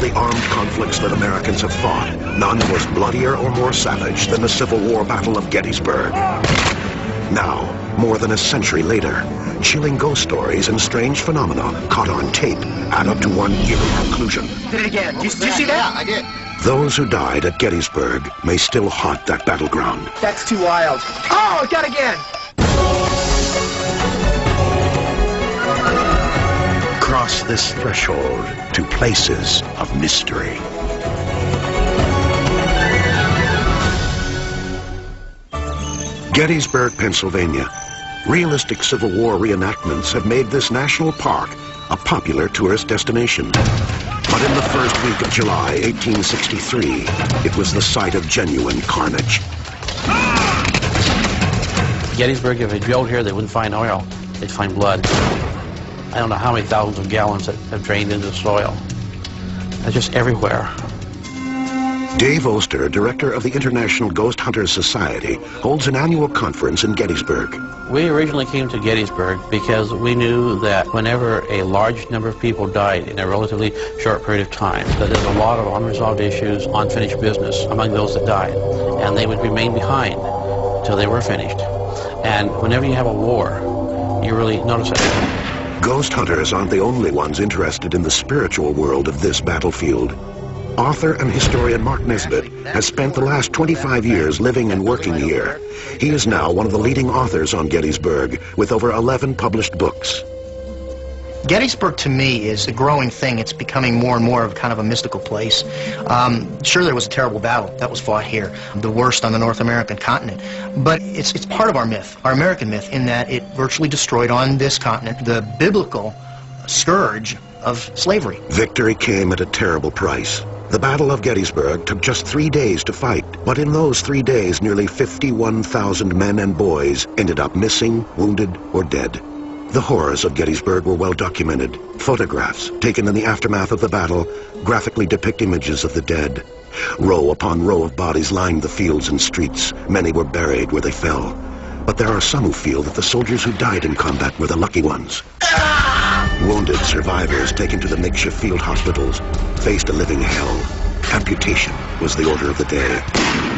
the armed conflicts that Americans have fought, none was bloodier or more savage than the Civil War Battle of Gettysburg. Now, more than a century later, chilling ghost stories and strange phenomena caught on tape add up to one eerie conclusion. Did it again. Did you see that? Yeah, I did. Those who died at Gettysburg may still haunt that battleground. That's too wild. Oh, it got again. Cross this threshold to places of mystery. Gettysburg, Pennsylvania. Realistic Civil War reenactments have made this national park a popular tourist destination. But in the first week of July 1863, it was the site of genuine carnage. Gettysburg, if they drilled here, they wouldn't find oil. They'd find blood. I don't know how many thousands of gallons that have drained into the soil. They're just everywhere. Dave Oster, director of the International Ghost Hunters Society, holds an annual conference in Gettysburg. We originally came to Gettysburg because we knew that whenever a large number of people died in a relatively short period of time, that there's a lot of unresolved issues, unfinished business among those that died, and they would remain behind till they were finished. And whenever you have a war, you really notice it. Ghost hunters aren't the only ones interested in the spiritual world of this battlefield. Author and historian Mark Nesbitt has spent the last 25 years living and working here. He is now one of the leading authors on Gettysburg, with over 11 published books. Gettysburg, to me, is a growing thing. It's becoming more and more of kind of a mystical place. Sure, there was a terrible battle that was fought here, the worst on the North American continent. But it's part of our myth, our American myth, in that it virtually destroyed on this continent the biblical scourge of slavery. Victory came at a terrible price. The Battle of Gettysburg took just 3 days to fight, but in those 3 days, nearly 51,000 men and boys ended up missing, wounded, or dead. The horrors of Gettysburg were well documented. Photographs taken in the aftermath of the battle graphically depict images of the dead. Row upon row of bodies lined the fields and streets. Many were buried where they fell. But there are some who feel that the soldiers who died in combat were the lucky ones. Wounded survivors taken to the makeshift field hospitals faced a living hell. Amputation was the order of the day.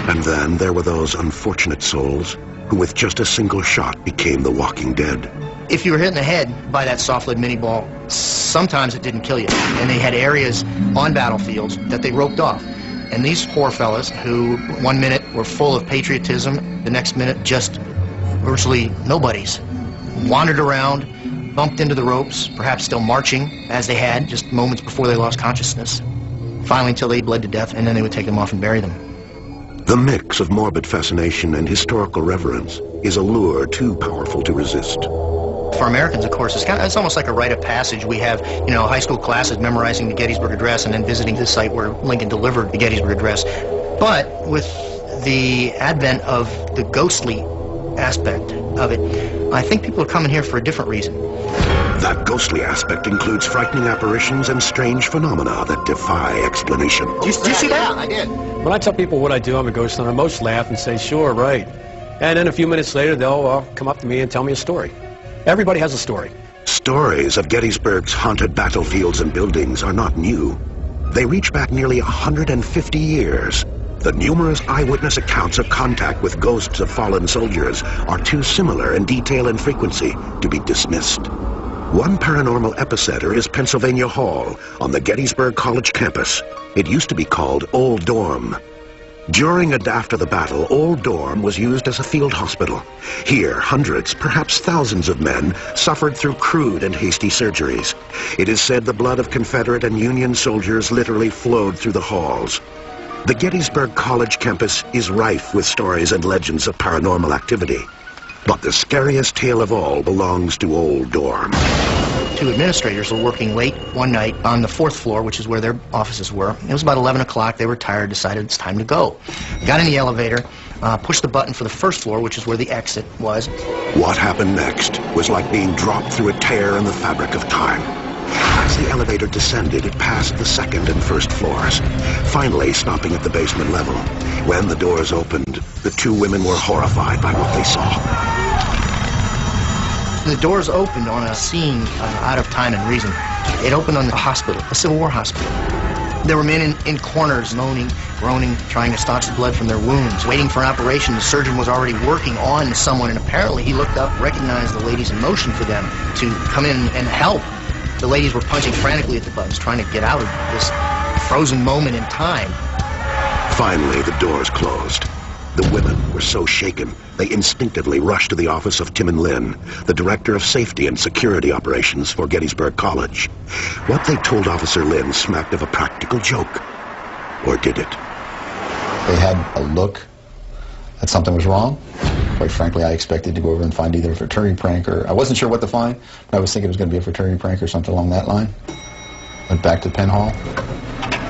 And then there were those unfortunate souls who with just a single shot became the walking dead. If you were hit in the head by that soft-lead mini-ball, sometimes it didn't kill you. And they had areas on battlefields that they roped off. And these poor fellas who one minute were full of patriotism, the next minute just virtually nobodies, wandered around, bumped into the ropes, perhaps still marching as they had just moments before they lost consciousness. Finally, until they bled to death, and then they would take them off and bury them. The mix of morbid fascination and historical reverence is a lure too powerful to resist. For Americans, of course, it's almost like a rite of passage. We have, high school classes memorizing the Gettysburg Address and then visiting the site where Lincoln delivered the Gettysburg Address. But with the advent of the ghostly aspect of it, I think people are coming here for a different reason. That ghostly aspect includes frightening apparitions and strange phenomena that defy explanation. Did you see that? Yeah, I did. When I tell people what I do, I'm a ghost hunter, most laugh and say, sure, right. And then a few minutes later, they'll come up to me and tell me a story. Everybody has a story. Stories of Gettysburg's haunted battlefields and buildings are not new. They reach back nearly 150 years. The numerous eyewitness accounts of contact with ghosts of fallen soldiers are too similar in detail and frequency to be dismissed. One paranormal epicenter is Pennsylvania Hall on the Gettysburg College campus. It used to be called Old Dorm. During and after the battle, Old Dorm was used as a field hospital. Here, hundreds, perhaps thousands of men suffered through crude and hasty surgeries. It is said the blood of Confederate and Union soldiers literally flowed through the halls. The Gettysburg College campus is rife with stories and legends of paranormal activity. But the scariest tale of all belongs to Old Dorm. Two administrators were working late one night on the 4th floor, which is where their offices were. It was about 11 o'clock. They were tired, decided it's time to go. Got in the elevator, pushed the button for the 1st floor, which is where the exit was. What happened next was like being dropped through a tear in the fabric of time. As the elevator descended, it passed the 2nd and 1st floors, finally stopping at the basement level. When the doors opened, the two women were horrified by what they saw. The doors opened on a scene out of time and reason. It opened on a hospital, a Civil War hospital. There were men in corners, moaning, groaning, trying to staunch the blood from their wounds, waiting for an operation. The surgeon was already working on someone, and apparently he looked up, recognized the ladies in motion for them to come in and help. The ladies were punching frantically at the buttons, trying to get out of this frozen moment in time. Finally, the doors closed. The women were so shaken, they instinctively rushed to the office of Tim and Lynn, the Director of Safety and Security Operations for Gettysburg College. What they told Officer Lynn smacked of a practical joke. Or did it? They had a look that something was wrong. Quite frankly, I expected to go over and find either a fraternity prank or... I wasn't sure what to find, but I was thinking it was going to be a fraternity prank or something along that line. Went back to the Penn Hall.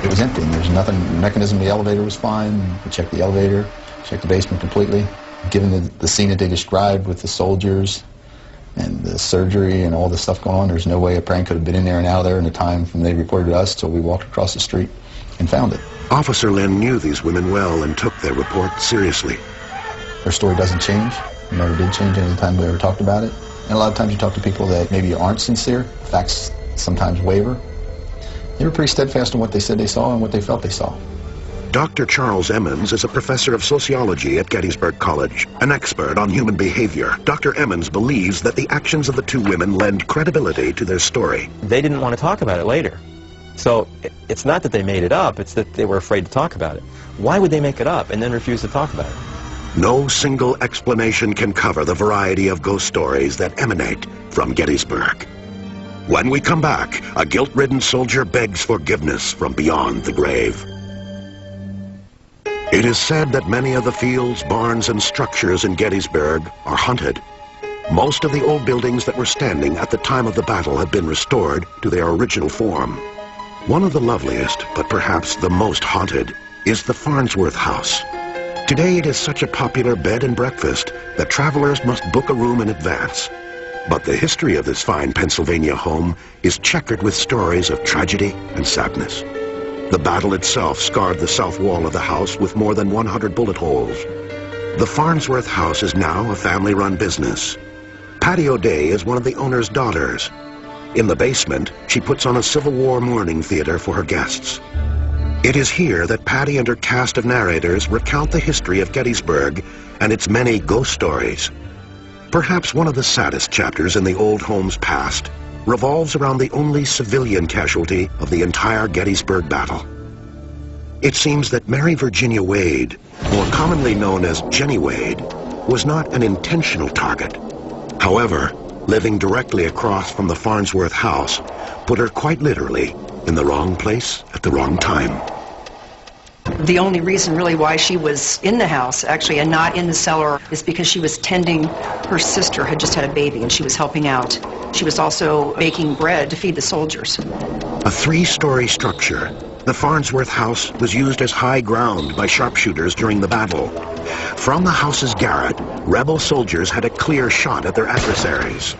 It was empty. There was nothing. The mechanism of the elevator was fine. We checked the elevator. Checked the basement completely. Given the scene that they described with the soldiers and the surgery and all this stuff going on, there's no way a prank could have been in there and out of there in the time from they reported to us till we walked across the street and found it. Officer Lynn knew these women well and took their report seriously. Their story doesn't change. It never did change any time we ever talked about it. And a lot of times you talk to people that maybe aren't sincere. Facts sometimes waver. They were pretty steadfast on what they said they saw and what they felt they saw. Dr. Charles Emmons is a professor of sociology at Gettysburg College, an expert on human behavior. Dr. Emmons believes that the actions of the two women lend credibility to their story. They didn't want to talk about it later. So it's not that they made it up, it's that they were afraid to talk about it. Why would they make it up and then refuse to talk about it? No single explanation can cover the variety of ghost stories that emanate from Gettysburg. When we come back, a guilt-ridden soldier begs forgiveness from beyond the grave. It is said that many of the fields, barns, and structures in Gettysburg are haunted. Most of the old buildings that were standing at the time of the battle have been restored to their original form. One of the loveliest, but perhaps the most haunted, is the Farnsworth House. Today it is such a popular bed and breakfast that travelers must book a room in advance. But the history of this fine Pennsylvania home is checkered with stories of tragedy and sadness. The battle itself scarred the south wall of the house with more than 100 bullet holes. The Farnsworth house is now a family-run business. Patty O'Day is one of the owner's daughters. In the basement, she puts on a Civil War mourning theater for her guests. It is here that Patty and her cast of narrators recount the history of Gettysburg and its many ghost stories. Perhaps one of the saddest chapters in the old home's past revolves around the only civilian casualty of the entire Gettysburg battle. It seems that Mary Virginia Wade, more commonly known as Jenny Wade, was not an intentional target. However, living directly across from the Farnsworth house put her quite literally in the wrong place at the wrong time. The only reason really why she was in the house actually and not in the cellar is because she was tending her sister had just had a baby and she was helping out. She was also baking bread to feed the soldiers. A three-story structure, the Farnsworth house was used as high ground by sharpshooters during the battle. From the house's garret, rebel soldiers had a clear shot at their adversaries.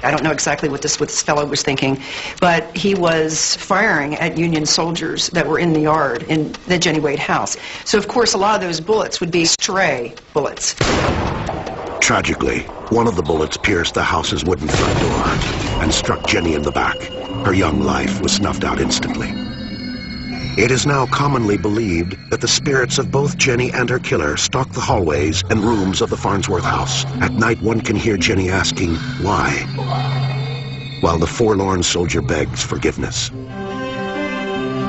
I don't know exactly what this fellow was thinking, but he was firing at Union soldiers that were in the yard in the Jenny Wade house. So, of course, a lot of those bullets would be stray bullets. Tragically, one of the bullets pierced the house's wooden front door and struck Jenny in the back. Her young life was snuffed out instantly. It is now commonly believed that the spirits of both Jenny and her killer stalk the hallways and rooms of the Farnsworth house. At night, one can hear Jenny asking, "Why?" while the forlorn soldier begs forgiveness.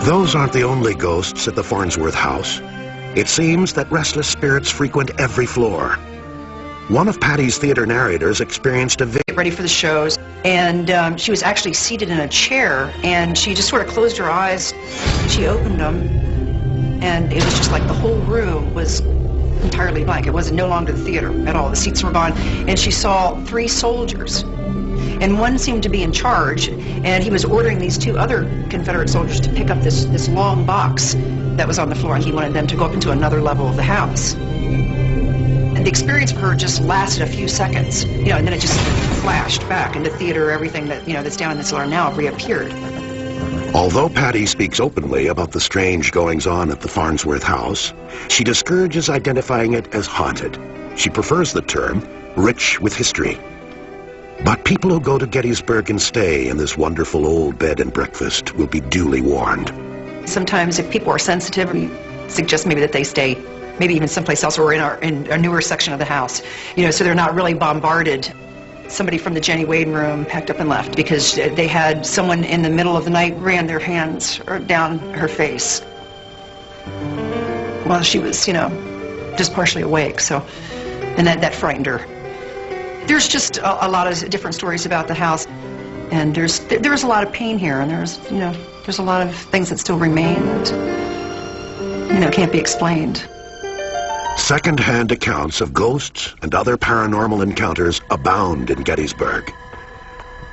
Those aren't the only ghosts at the Farnsworth house. It seems that restless spirits frequent every floor. One of Patty's theater narrators experienced a Get ready for the shows, and she was actually seated in a chair, and she just sort of closed her eyes. She opened them, and it was just like the whole room was entirely blank. It wasn't no longer the theater at all. The seats were gone, and she saw 3 soldiers, and one seemed to be in charge, and he was ordering these 2 other Confederate soldiers to pick up this long box that was on the floor, and he wanted them to go up into another level of the house. The experience for her just lasted a few seconds, and then it just flashed back into theater. Everything that, that's down in the cellar now reappeared. Although Patty speaks openly about the strange goings-on at the Farnsworth house, she discourages identifying it as haunted. She prefers the term rich with history. But people who go to Gettysburg and stay in this wonderful old bed and breakfast will be duly warned. Sometimes if people are sensitive, we suggest maybe that they stay maybe even someplace else or in a newer section of the house, so they're not really bombarded. Somebody from the Jenny Wade room packed up and left because they had someone in the middle of the night ran their hands down her face while she was, just partially awake. So, and that frightened her. There's just a lot of different stories about the house, and there's a lot of pain here, and there's a lot of things that still remain that can't be explained. Second-hand accounts of ghosts and other paranormal encounters abound in Gettysburg.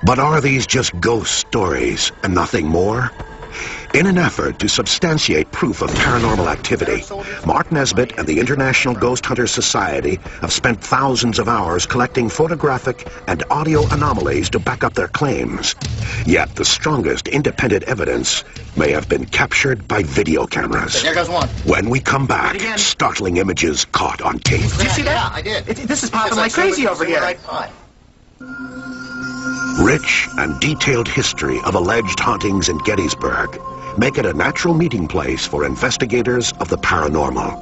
But are these just ghost stories and nothing more? In an effort to substantiate proof of paranormal activity, Mark Nesbitt and the International Ghost Hunters Society have spent thousands of hours collecting photographic and audio anomalies to back up their claims. Yet the strongest independent evidence may have been captured by video cameras. There goes one. When we come back, startling images caught on tape. Did you see that? Yeah, I did. This is popping like crazy over here. Rich and detailed history of alleged hauntings in Gettysburg make it a natural meeting place for investigators of the paranormal.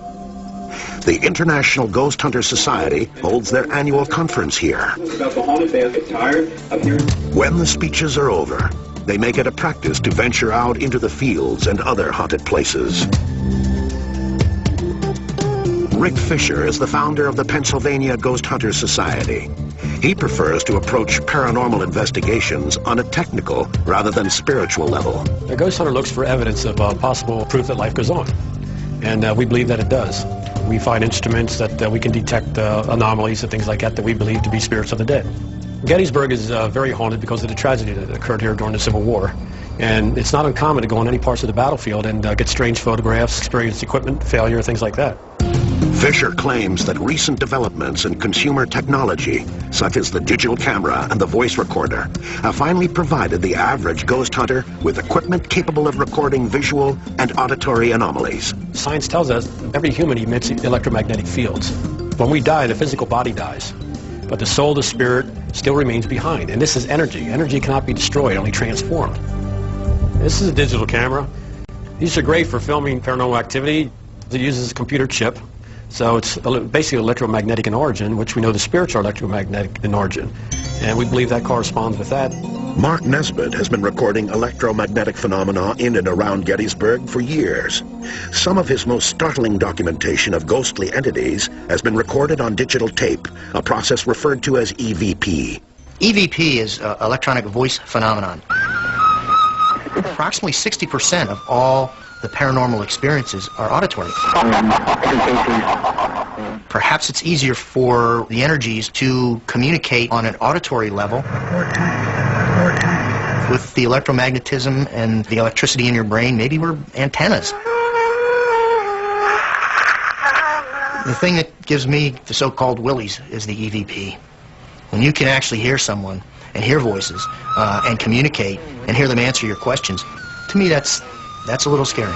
The International Ghost Hunter Society holds their annual conference here. When the speeches are over, they make it a practice to venture out into the fields and other haunted places. Rick Fisher is the founder of the Pennsylvania Ghost Hunter Society. He prefers to approach paranormal investigations on a technical rather than spiritual level. The ghost hunter looks for evidence of possible proof that life goes on, and we believe that it does. We find instruments that we can detect anomalies and things like that we believe to be spirits of the dead. Gettysburg is very haunted because of the tragedy that occurred here during the Civil War. And it's not uncommon to go on any parts of the battlefield and get strange photographs, experience equipment failure, things like that. Fisher claims that recent developments in consumer technology, such as the digital camera and the voice recorder, have finally provided the average ghost hunter with equipment capable of recording visual and auditory anomalies. Science tells us every human emits electromagnetic fields. When we die, the physical body dies, but the soul, the spirit, still remains behind. And this is energy. Energy cannot be destroyed, only transformed. This is a digital camera. These are great for filming paranormal activity. It uses a computer chip. So it's basically electromagnetic in origin, which we know the spirits are electromagnetic in origin. And we believe that corresponds with that. Mark Nesbitt has been recording electromagnetic phenomena in and around Gettysburg for years. Some of his most startling documentation of ghostly entities has been recorded on digital tape, a process referred to as EVP. EVP is electronic voice phenomenon. Approximately 60% of all the paranormal experiences are auditory. Perhaps it's easier for the energies to communicate on an auditory level with the electromagnetism and the electricity in your brain. Maybe we're antennas. The thing that gives me the so-called willies is the EVP. When you can actually hear someone and hear voices and communicate and hear them answer your questions, to me that's a little scary.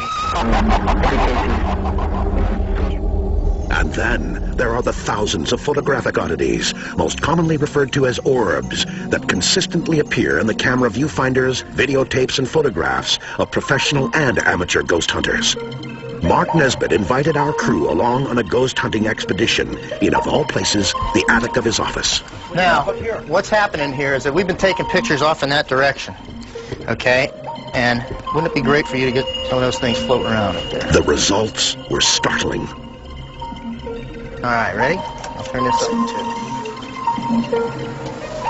And then there are the thousands of photographic oddities, most commonly referred to as orbs, that consistently appear in the camera viewfinders, videotapes, and photographs of professional and amateur ghost hunters. Mark Nesbitt invited our crew along on a ghost hunting expedition in, of all places, the attic of his office. Now, what's happening here is that we've been taking pictures off in that direction, okay? And wouldn't it be great for you to get some of those things floating around up there? The results were startling. All right, ready? I'll turn this up too.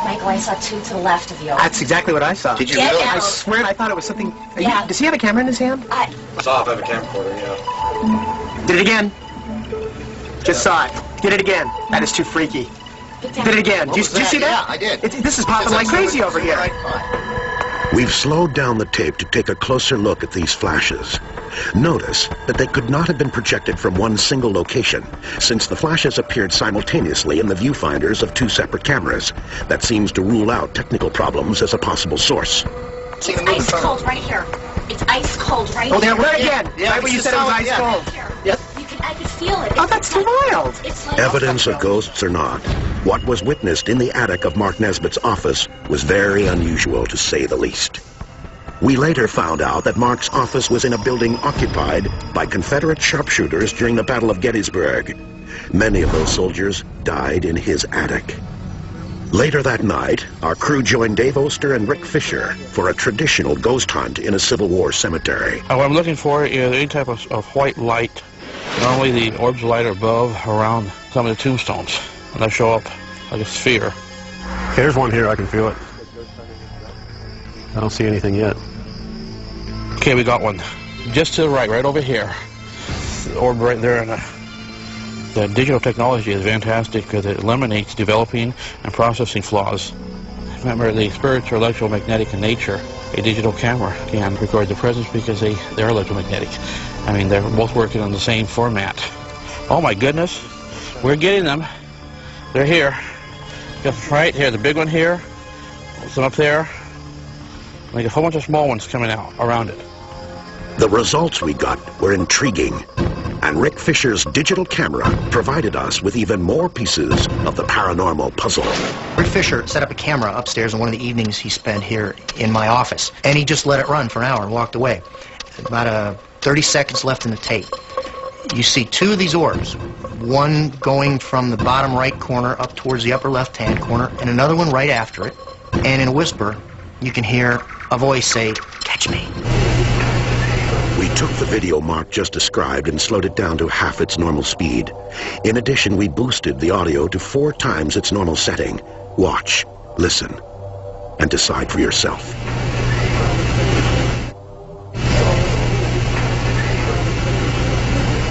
Michael, I saw two to the left of you. That's exactly what I saw. Did you Get really? out. I swear I thought it was something... Yeah. Does he have a camera in his hand? I saw if I have a camcorder, yeah. Did it again. Just saw it. Did it again. That is too freaky. Did it again. Did you see that? Yeah, I did. This is popping like crazy over here. Right, fine. We've slowed down the tape to take a closer look at these flashes. Notice that they could not have been projected from one single location, since the flashes appeared simultaneously in the viewfinders of two separate cameras. That seems to rule out technical problems as a possible source. It's ice cold right here. It's ice cold right here. Oh, there, where again? Yeah, right where you said it was ice cold. Yep. I can feel it. Oh, that's too wild. It's like Evidence of ghosts or not, what was witnessed in the attic of Mark Nesbitt's office was very unusual, to say the least. We later found out that Mark's office was in a building occupied by Confederate sharpshooters during the Battle of Gettysburg. Many of those soldiers died in his attic. Later that night, our crew joined Dave Oster and Rick Fisher for a traditional ghost hunt in a Civil War cemetery. What I'm looking for is any type of white light. Normally the orbs of light are above, around some of the tombstones, and they show up like a sphere. Okay, there's one here, I can feel it. I don't see anything yet. Okay, we got one. Just to the right, right over here. The orb right there, and the digital technology is fantastic because it eliminates developing and processing flaws. Remember, the spirits are electromagnetic in nature. A digital camera can record the presence because they're electromagnetic. I mean, they're both working on the same format. Oh my goodness, we're getting them. They're here. Just right here, the big one here, some up there, and like a whole bunch of small ones coming out around it. The results we got were intriguing, and Rick Fisher's digital camera provided us with even more pieces of the paranormal puzzle. Rick Fisher set up a camera upstairs on one of the evenings he spent here in my office, and he just let it run for an hour and walked away. About 30 seconds left in the tape. You see two of these orbs, one going from the bottom right corner up towards the upper left-hand corner, and another one right after it. And in a whisper, you can hear a voice say, "Catch me." We took the video Mark just described and slowed it down to half its normal speed. In addition, we boosted the audio to 4 times its normal setting. Watch, listen, and decide for yourself.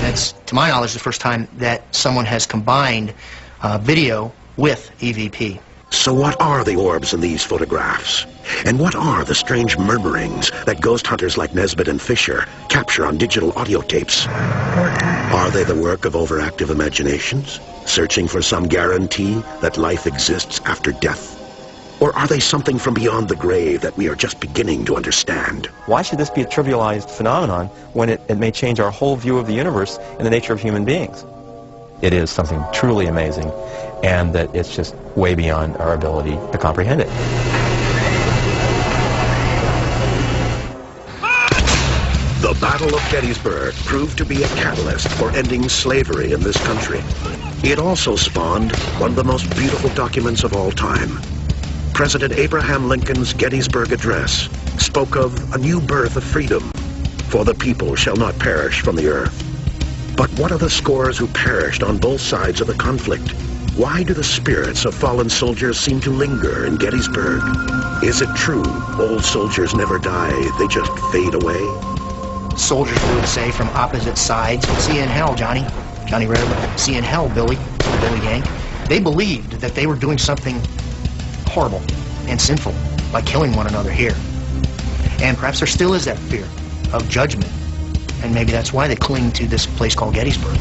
That's, to my knowledge, the first time that someone has combined video with EVP. So what are the orbs in these photographs? And what are the strange murmurings that ghost hunters like Nesbitt and Fisher capture on digital audio tapes? Are they the work of overactive imaginations, searching for some guarantee that life exists after death? Or are they something from beyond the grave that we are just beginning to understand? Why should this be a trivialized phenomenon when it may change our whole view of the universe and the nature of human beings? It is something truly amazing, and that it's just way beyond our ability to comprehend it. The Battle of Gettysburg proved to be a catalyst for ending slavery in this country. It also spawned one of the most beautiful documents of all time. President Abraham Lincoln's Gettysburg Address spoke of a new birth of freedom, for the people shall not perish from the earth. But what of the scores who perished on both sides of the conflict? Why do the spirits of fallen soldiers seem to linger in Gettysburg? Is it true old soldiers never die, they just fade away? Soldiers would say from opposite sides, "See you in hell, Johnny." Johnny Rare, "See you in hell, Billy." Billy Yank. They believed that they were doing something horrible and sinful by killing one another here. And perhaps there still is that fear of judgment. And maybe that's why they cling to this place called Gettysburg.